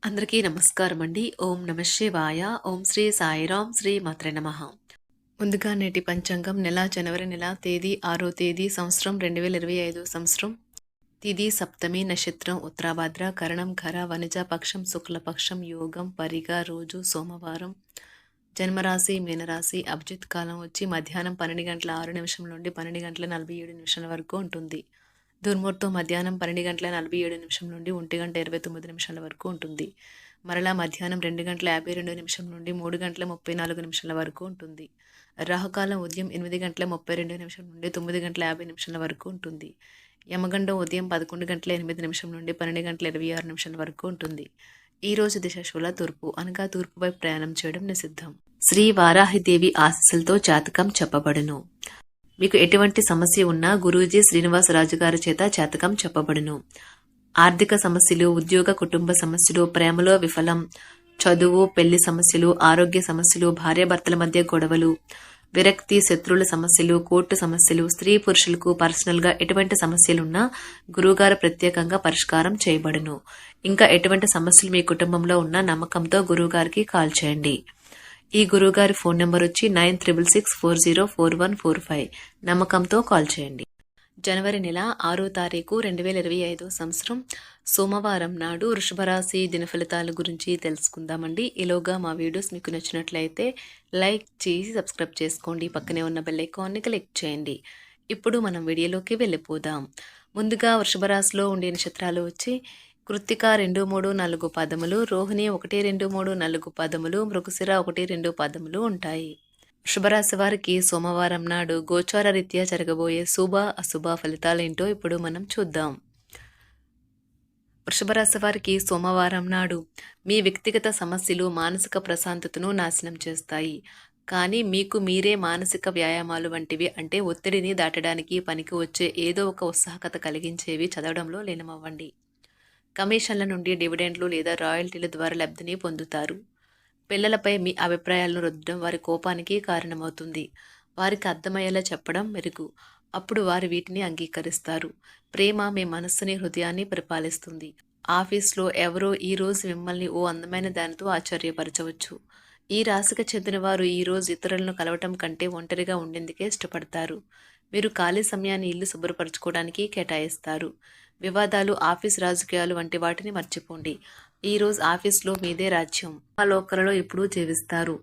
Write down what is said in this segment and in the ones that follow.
అందరికీ నమస్కారం అండి. ఓం నమ శివాయ. ఓం శ్రీ సాయిరాం శ్రీ మాత్రే నమః. ముందుగా నేటి పంచాంగం నెల జనవరి నెల తేదీ 6వ తేదీ సంవత్సరం 2025 సంవత్సరం. తిథి సప్తమి, నక్షత్రం ఉత్తరాభాద్ర, కరణం ఖర, వనిజ, పక్షం శుక్లపక్షం, యోగం పరిగ, రోజు సోమవారం. జన్మరాశి మీనరాశి. అభిజిత్ కాలం వచ్చి మధ్యాహ్నం 12 గంటల 6 నిమిషం నుండి 12 గంటల 47 నిమిషాల వరకు ఉంటుంది. దుర్ముహూర్తం మధ్యాహ్నం 12 గంటల 47 నిమిషం నుండి 1 గంట 29 నిమిషాల వరకు ఉంటుంది. మరలా మధ్యాహ్నం 2 గంటల 52 నిమిషం నుండి 3 గంటల 34 నిమిషాల వరకు ఉంటుంది. రాహుకాలం ఉదయం 8 గంటల 32 నిమిషం నుండి 9 గంటల 50 నిమిషాల వరకు ఉంటుంది. యమగండం ఉదయం 11 గంటల 8 నిమిషం నుండి 12 గంటల 26 నిమిషాల వరకు ఉంటుంది. ఈ రోజు దిశ శూల తూర్పు, అనగా తూర్పు వైపు ప్రయాణం చేయడం నిషిద్ధం. శ్రీ వారాహిదేవి ఆశీస్సులతో జాతకం చెప్పబడును. మీకు ఎటువంటి సమస్య ఉన్నా గురూజీ శ్రీనివాసరాజు గారి చేత జాతకం చెప్పబడును. ఆర్థిక సమస్యలు, ఉద్యోగ కుటుంబ సమస్యలు, ప్రేమలో విఫలం, చదువు పెళ్లి సమస్యలు, ఆరోగ్య సమస్యలు, భార్యాభర్తల మధ్య గొడవలు, విరక్తి, శత్రువుల సమస్యలు, కోర్టు సమస్యలు, స్త్రీ పురుషులకు పర్సనల్ గా ఎటువంటి సమస్యలున్నా గురువుగారు ప్రత్యేకంగా పరిష్కారం చేయబడును. ఇంకా ఎటువంటి సమస్యలు మీ కుటుంబంలో ఉన్నా నమ్మకంతో గురువుగారికి కాల్ చేయండి. ఈ గురువుగారి ఫోన్ నెంబర్ వచ్చి 9664040145. నమ్మకంతో కాల్ చేయండి. జనవరి నెల 6వ తారీఖు 2025 సంవత్సరం సోమవారం నాడు వృషభరాశి దిన ఫలితాల గురించి తెలుసుకుందామండి. ఈలోగా మా వీడియోస్ మీకు నచ్చినట్లయితే లైక్ చేసి సబ్స్క్రైబ్ చేసుకోండి. పక్కనే ఉన్న బెల్ ఐకాన్ని క్లిక్ చేయండి. ఇప్పుడు మనం వీడియోలోకి వెళ్ళిపోదాం. ముందుగా వృషభరాశిలో ఉండే నక్షత్రాలు వచ్చి కృత్తిక 2, 3, 4 పదములు, రోహిణి 1, 2, 3, 4 పదములు, మృగశిర 1, 2 పదములు ఉంటాయి. వృషభరాశి వారికి సోమవారం నాడు గోచార రీత్యా జరగబోయే శుభ అశుభ ఫలితాలేంటో ఇప్పుడు మనం చూద్దాం. వృషభరాశి వారికి సోమవారం నాడు మీ వ్యక్తిగత సమస్యలు మానసిక ప్రశాంతతను నాశనం చేస్తాయి. కానీ మీకు మీరే మానసిక వ్యాయామాలు వంటివి, అంటే ఒత్తిడిని దాటడానికి పనికి వచ్చే ఏదో ఒక ఉత్సాహకత కలిగించేవి చదవడంలో లీనమవ్వండి. కమిషన్ల నుండి డివిడెండ్లు లేదా రాయల్టీల ద్వారా లబ్ధిని పొందుతారు. పిల్లలపై మీ అభిప్రాయాలను రుద్దడం వారి కోపానికి కారణమవుతుంది. వారికి అర్థమయ్యేలా చెప్పడం మెరుగు. అప్పుడు వారు వీటిని అంగీకరిస్తారు. ప్రేమ మీ మనస్సుని, హృదయాన్ని పరిపాలిస్తుంది. ఆఫీస్లో ఎవరో ఈ రోజు మిమ్మల్ని ఓ అందమైన దానితో ఆశ్చర్యపరచవచ్చు. ఈ రాశికి చెందిన వారు ఈ రోజు ఇతరులను కలవటం కంటే ఒంటరిగా ఉండేందుకే ఇష్టపడతారు. మీరు ఖాళీ సమయాన్ని ఇల్లు శుభ్రపరచుకోవడానికి కేటాయిస్తారు. వివాదాలు, ఆఫీస్ రాజకీయాలు వంటి వాటిని మర్చిపోండి. ఈ రోజు ఆఫీస్లో మీదే రాజ్యం. ఆ లోకలలో ఇప్పుడు జీవిస్తారు.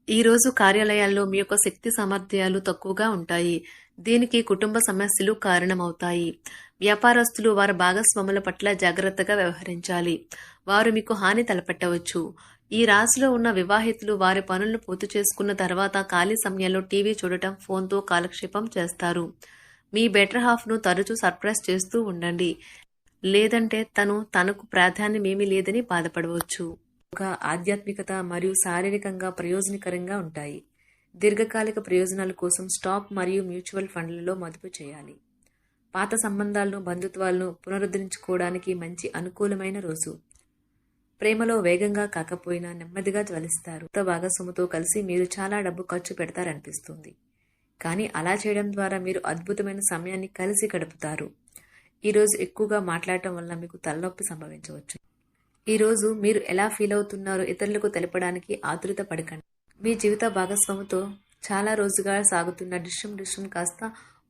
ఈ రోజు కార్యాలయాల్లో మీ యొక్క శక్తి సామర్థ్యాలు తక్కువగా ఉంటాయి. దీనికి కుటుంబ సమస్యలు కారణమవుతాయి. వ్యాపారస్తులు వారి భాగస్వాముల పట్ల జాగ్రత్తగా వ్యవహరించాలి. వారు మీకు హాని తలపెట్టవచ్చు. ఈ రాశిలో ఉన్న వివాహితులు వారి పనులను పూర్తి చేసుకున్న తర్వాత ఖాళీ సమయాల్లో టీవీ చూడటం, ఫోన్తో కాలక్షేపం చేస్తారు. మీ బెటర్ హాఫ్ను తరచూ సర్ప్రైజ్ చేస్తూ ఉండండి. లేదంటే తనకు ప్రాధాన్యమేమీ లేదని బాధపడవచ్చు. ఒక ఆధ్యాత్మికత మరియు శారీరకంగా ప్రయోజనకరంగా ఉంటాయి. దీర్ఘకాలిక ప్రయోజనాల కోసం స్టాక్ మరియు మ్యూచువల్ ఫండ్లలో మదుపు చేయాలి. పాత సంబంధాలను, బంధుత్వాలను పునరుద్ధరించుకోవడానికి మంచి అనుకూలమైన రోజు. ప్రేమలో వేగంగా కాకపోయినా నెమ్మదిగా జ్వలిస్తారు. కొత్త భాగస్వామితో కలిసి మీరు చాలా డబ్బు ఖర్చు పెడతారనిపిస్తుంది. కానీ అలా చేయడం ద్వారా మీరు అద్భుతమైన సమయాన్ని కలిసి గడుపుతారు. ఈరోజు ఎక్కువగా మాట్లాడటం వల్ల మీకు తలనొప్పి సంభవించవచ్చు. ఈరోజు మీరు ఎలా ఫీల్ అవుతున్నారో ఇతరులకు తెలపడానికి ఆతురత పడకండి. మీ జీవిత భాగస్వామితో చాలా రోజుగా సాగుతున్న డిష్యం కాస్త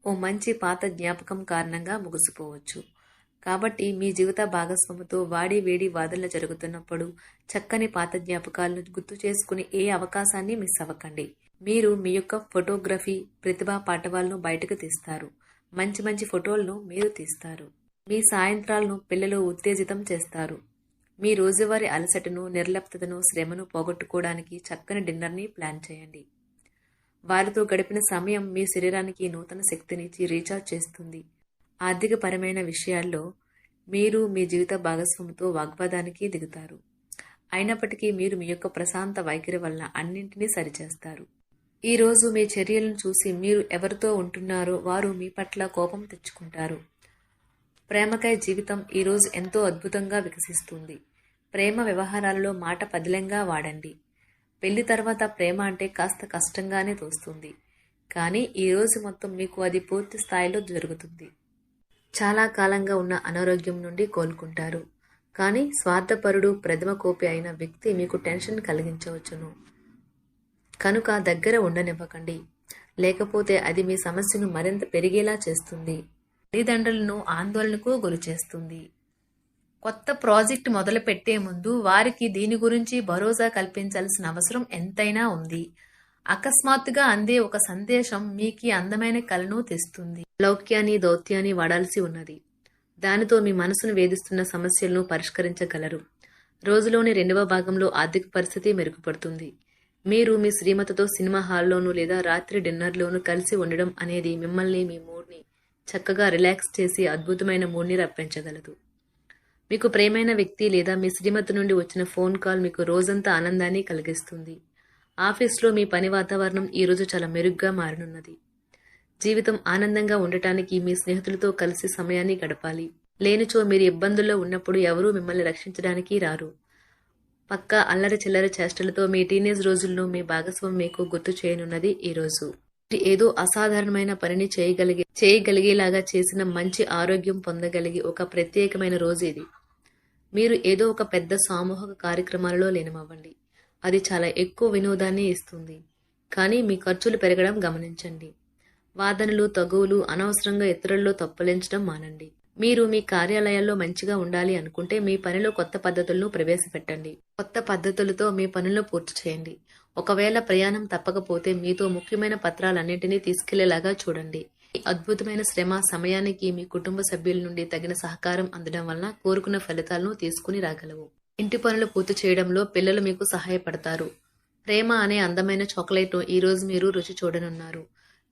ఓ మంచి పాత జ్ఞాపకం కారణంగా ముగిసిపోవచ్చు. కాబట్టి మీ జీవిత భాగస్వామితో వాడి వేడి వాదనలు జరుగుతున్నప్పుడు చక్కని పాత జ్ఞాపకాలను గుర్తు చేసుకుని ఏ అవకాశాన్ని మిస్ అవ్వకండి. మీరు మీ యొక్క ఫోటోగ్రఫీ ప్రతిభా పాటవాలను బయటకు తీస్తారు. మంచి మంచి ఫోటోలను మీరు తీస్తారు. మీ సాయంత్రాలను పిల్లలు ఉత్తేజితం చేస్తారు. మీ రోజువారీ అలసటను, నిర్లిప్తతను, శ్రమను పోగొట్టుకోవడానికి చక్కని డిన్నర్ని ప్లాన్ చేయండి. వారితో గడిపిన సమయం మీ శరీరానికి నూతన శక్తినిచ్చి రీఛార్జ్ చేస్తుంది. ఆర్థికపరమైన విషయాల్లో మీరు మీ జీవిత భాగస్వామితో వాగ్వాదానికి దిగుతారు. అయినప్పటికీ మీరు మీ యొక్క ప్రశాంత వైఖరి వలన అన్నింటినీ సరిచేస్తారు. ఈ రోజు మీ చర్యలను చూసి మీరు ఎవరితో ఉంటున్నారో వారు మీ పట్ల కోపం తెచ్చుకుంటారు. ప్రేమకై జీవితం ఈరోజు ఎంతో అద్భుతంగా వికసిస్తుంది. ప్రేమ వ్యవహారాలలో మాట పదిలంగా వాడండి. పెళ్లి తర్వాత ప్రేమ అంటే కాస్త కష్టంగానే తోస్తుంది. కానీ ఈ రోజు మొత్తం మీకు అది పూర్తి స్థాయిలో జరుగుతుంది. చాలా కాలంగా ఉన్న అనారోగ్యం నుండి కోలుకుంటారు. కానీ స్వార్థపరుడు, ప్రథమ కోపి అయిన వ్యక్తి మీకు టెన్షన్ కలిగించవచ్చును. కనుక దగ్గర ఉండనివ్వకండి. లేకపోతే అది మీ సమస్యను మరింత పెరిగేలా చేస్తుంది. తల్లిదండ్రులను ఆందోళనకు గురిచేస్తుంది. కొత్త ప్రాజెక్ట్ మొదలు పెట్టే ముందు వారికి దీని గురించి భరోసా కల్పించాల్సిన అవసరం ఎంతైనా ఉంది. అకస్మాత్తుగా అందే ఒక సందేశం మీకు అందమైన కలను తెస్తుంది. లౌక్యాన్ని, దౌత్యాన్ని వాడాల్సి ఉన్నది. దానితో మీ మనసును వేధిస్తున్న సమస్యలను పరిష్కరించగలరు. రోజులోని 2వ భాగంలో ఆర్థిక పరిస్థితి మెరుగుపడుతుంది. మీరు మీ శ్రీమతితో సినిమా హాల్లోనూ లేదా రాత్రి డిన్నర్లోనూ కలిసి ఉండడం అనేది మిమ్మల్ని, మీ మూడ్ని చక్కగా రిలాక్స్ చేసి అద్భుతమైన మూడ్ని రప్పించగలదు. మీకు ప్రేమైన వ్యక్తి లేదా మీ శ్రీమతి నుండి వచ్చిన ఫోన్ కాల్ మీకు రోజంతా ఆనందాన్ని కలిగిస్తుంది. ఆఫీస్లో మీ పని వాతావరణం ఈరోజు చాలా మెరుగ్గా మారనున్నది. జీవితం ఆనందంగా ఉండటానికి మీ స్నేహితులతో కలిసి సమయాన్ని గడపాలి. లేనిచో మీరు ఇబ్బందుల్లో ఉన్నప్పుడు ఎవరూ మిమ్మల్ని రక్షించడానికి రారు. పక్కా అల్లరి చిల్లరి చేష్టలతో మీ టీనేజ్ రోజుల్లో మీ భాగస్వామి మీకు గుర్తు చేయనున్నది ఈరోజు. ఏదో అసాధారణమైన పనిని చేయగలిగేలాగా చేసిన మంచి ఆరోగ్యం పొందగలిగి ఒక ప్రత్యేకమైన రోజు ఇది. మీరు ఏదో ఒక పెద్ద సామూహిక కార్యక్రమాలలో లీనమవ్వండి. అది చాలా ఎక్కువ వినోదాన్ని ఇస్తుంది. కానీ మీ ఖర్చులు పెరగడం గమనించండి. వాదనలు, తగువులు, అనవసరంగా ఇతరుల్లో తప్పులించడం మానండి. మీరు మీ కార్యాలయాల్లో మంచిగా ఉండాలి అనుకుంటే మీ పనిలో కొత్త పద్ధతులను ప్రవేశపెట్టండి. కొత్త పద్ధతులతో మీ పనులను పూర్తి చేయండి. ఒకవేళ ప్రయాణం తప్పకపోతే మీతో ముఖ్యమైన పత్రాలన్నింటినీ తీసుకెళ్లేలాగా చూడండి. ఈ అద్భుతమైన శ్రమ సమయానికి మీ కుటుంబ సభ్యుల నుండి తగిన సహకారం అందడం వలన కోరుకున్న ఫలితాలను తీసుకుని రాగలవు. ఇంటి పనులు పూర్తి చేయడంలో పిల్లలు మీకు సహాయపడతారు. ప్రేమ అనే అందమైన చాక్లెట్ను ఈరోజు మీరు రుచి చూడనున్నారు.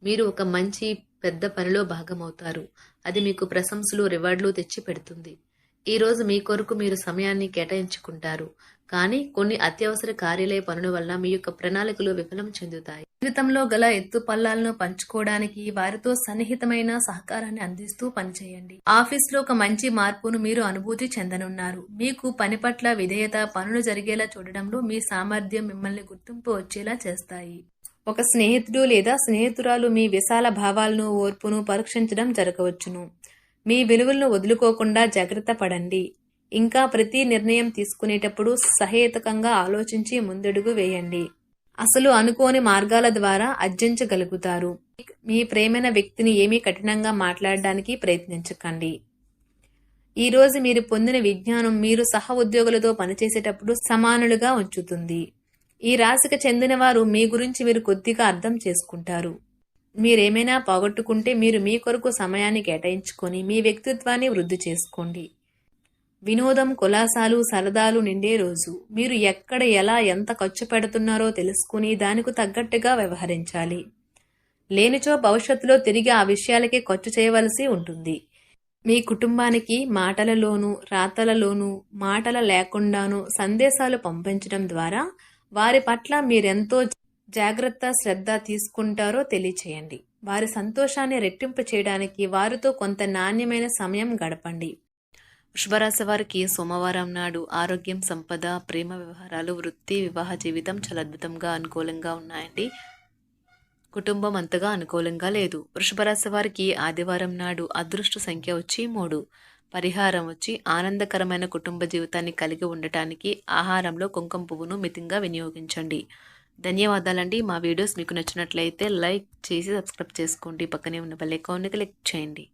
మీరు ఒక మంచి పెద్ద పనిలో భాగమవుతారు. అది మీకు ప్రశంసలు, రివార్డులు తెచ్చి పెడుతుంది. ఈరోజు మీ కొరకు మీరు సమయాన్ని కేటాయించుకుంటారు. కానీ కొన్ని అత్యవసర కార్యాలయ పనుల వల్ల మీ యొక్క ప్రణాళికలు విఫలం చెందుతాయి. జీవితంలో గల ఎత్తు పల్లాలను పంచుకోవడానికి వారితో సన్నిహితమైన సహకారాన్ని అందిస్తూ పనిచేయండి. ఆఫీస్లో ఒక మంచి మార్పును మీరు అనుభూతి చెందనున్నారు. మీకు పని పట్ల విధేయత, పనులు జరిగేలా చూడడంలో మీ సామర్థ్యం మిమ్మల్ని గుర్తింపు వచ్చేలా చేస్తాయి. ఒక స్నేహితుడు లేదా స్నేహితురాలు మీ విశాల భావాలను, ఓర్పును పరీక్షించడం జరగవచ్చును. మీ విలువలను వదులుకోకుండా జాగ్రత్త పడండి. ఇంకా ప్రతి నిర్ణయం తీసుకునేటప్పుడు సహేతుకంగా ఆలోచించి ముందడుగు వేయండి. అసలు అనుకోని మార్గాల ద్వారా అర్జించగలుగుతారు. మీ ప్రేమైన వ్యక్తిని ఏమీ కఠినంగా మాట్లాడడానికి ప్రయత్నించకండి. ఈరోజు మీరు పొందిన విజ్ఞానం మీరు సహ ఉద్యోగులతో పనిచేసేటప్పుడు సమానులుగా ఉంచుతుంది. ఈ రాశికి చెందిన వారు మీ గురించి మీరు కొద్దిగా అర్థం చేసుకుంటారు. మీరేమైనా పోగొట్టుకుంటే మీరు మీ కొరకు సమయాన్ని కేటాయించుకొని మీ వ్యక్తిత్వాన్ని వృద్ధి చేసుకోండి. వినోదం, కులాసాలు, సరదాలు నిండే రోజు. మీరు ఎక్కడ, ఎలా, ఎంత ఖర్చు పెడుతున్నారో తెలుసుకుని దానికి తగ్గట్టుగా వ్యవహరించాలి. లేనిచో భవిష్యత్తులో తిరిగి ఆ విషయాలకే ఖర్చు చేయవలసి ఉంటుంది. మీ కుటుంబానికి మాటలలోనూ, రాతలలోనూ, మాటల లేకుండానూ సందేశాలు పంపించడం ద్వారా వారి పట్ల మీరెంతో జాగ్రత్త, శ్రద్ధ తీసుకుంటారో తెలియచేయండి. వారి సంతోషాన్ని రెట్టింపు చేయడానికి వారితో కొంత నాణ్యమైన సమయం గడపండి. వృషభరాశి వారికి సోమవారం నాడు ఆరోగ్యం, సంపద, ప్రేమ వ్యవహారాలు, వృత్తి, వివాహ జీవితం చాలా అద్భుతంగా అనుకూలంగా ఉన్నాయండి. కుటుంబం అంతగా అనుకూలంగా లేదు. వృషభరాశి వారికి ఆదివారం నాడు అదృష్ట సంఖ్య వచ్చి 3. పరిహారం వచ్చి ఆనందకరమైన కుటుంబ జీవితాన్ని కలిగి ఉండటానికి ఆహారంలో కుంకుమ పువ్వును మితంగా వినియోగించండి. ధన్యవాదాలండి. మా వీడియోస్ మీకు నచ్చినట్లయితే లైక్ చేసి సబ్స్క్రైబ్ చేసుకోండి. పక్కనే ఉన్న బెల్ ఐకాన్ని క్లిక్ చేయండి.